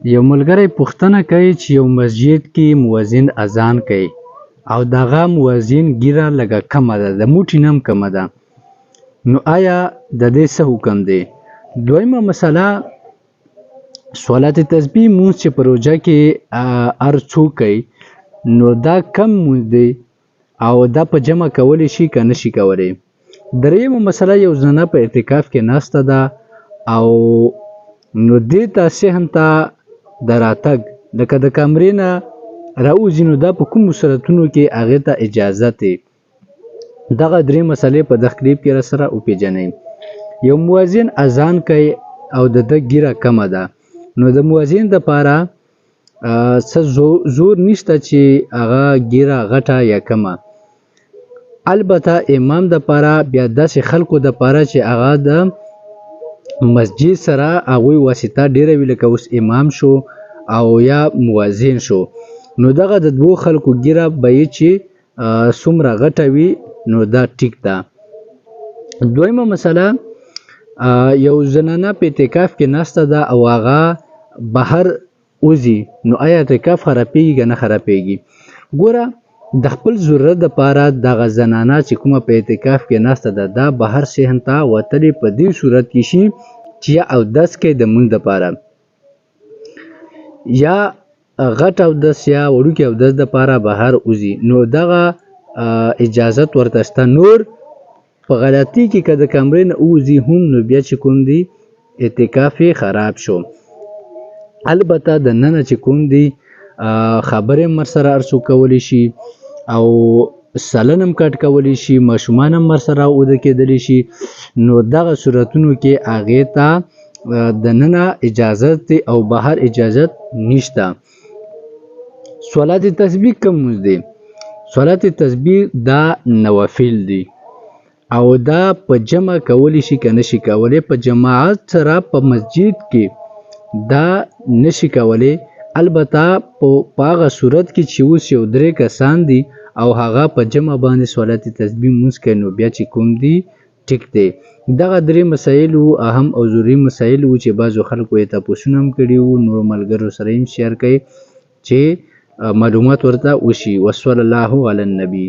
یو ملګری پوښتنه کوي چې یو مسجد کې مؤذن اذان کوي او دغه مؤذن ږیره لږه کمه ده، د موټي نه هم کمه ده، نو آیا د دې څه حکم دی؟ دویمه مسله، صلات تسبیح مونځ چې په روژه کې هر څوک کوي نو دا کم مونځ دی او دا په جمع کولی شي که نشي کولی. دریمه مسله، یو زنه په اعتکاف کې ناسته ده او نو دې ته صحن ته د راتګ لکه د کمرې نه راوځي نو دا په کومو صورتونو کې هغې ته اجازت دی. دغه درې مسلې په دغه کلیپ کې راسره وپېژنئ. یو مؤذن اذان کوي او د ده ږیره کمه ده، نو د مؤذن دپاره څه زور نشته چې هغه ږیره غټه یا کمه. البته امام دپاره بیا داسې خلکو دپاره چې هغه د مسجد سره هغوی واسطه ډیره وي، لکه اوس امام شو او یا مؤذن شو، نو دغه د دوو خلکو ږیره به یې چې څومره غټه وي نو دا ټیک ده. دویمه مسله، یو زنانه په اعتکاف کې ناسته ده او هغه بهر وځي، نو آیا اعتکاف خرابېږي که نه خرابېږي؟ ګوره، د خپل ضرورت دپاره دغه زنانه چې کومه په اعتکاف کې ناسته ده دا بهر صحن ته وتلې په دې صورت کې شي چې یا اودس کوي د مونځ دپاره، یا غټ اودس یا وړوکي اودس دپاره بهر وځي، نو دغه اجازت ورته شته. نور په غلطي کې که د کمرې نه ووځي هم نو بیا چې کوم دی اعتکاف یې خراب شو. البته د ننه چې کوم دی خبرې هم ورسره هر څوک کولی شي او سلن هم کټ کولی شي، ماشومان هم ورسره اوده کېدلی شي، نو دغه صورتونو کې هغې ته د ننه اجازت دی او بهر اجازت نشته. صلات تسبیح کوم مونځ دی؟ صلات تسبیح دا نوافل دی او دا په جمع کولی شي که نشي کولی. په جماعت سره په مسجد کې دا نشي کولی، البته په هغه صورت کې چې اوس یو درې کسان دي او هغه په جمع باندې صلات تسبیح مونځ کوي نو بیا چې کوم دی ټیک دی. دغه درې مسایل وو، اهم او ضروري مسایل وو چې بعضو خلکو یې تپوسونه هم کړي وو، نورو ملګرو سره یې هم شیر کوي چې معلومات ورته وشي. وصلی الله علی النبی.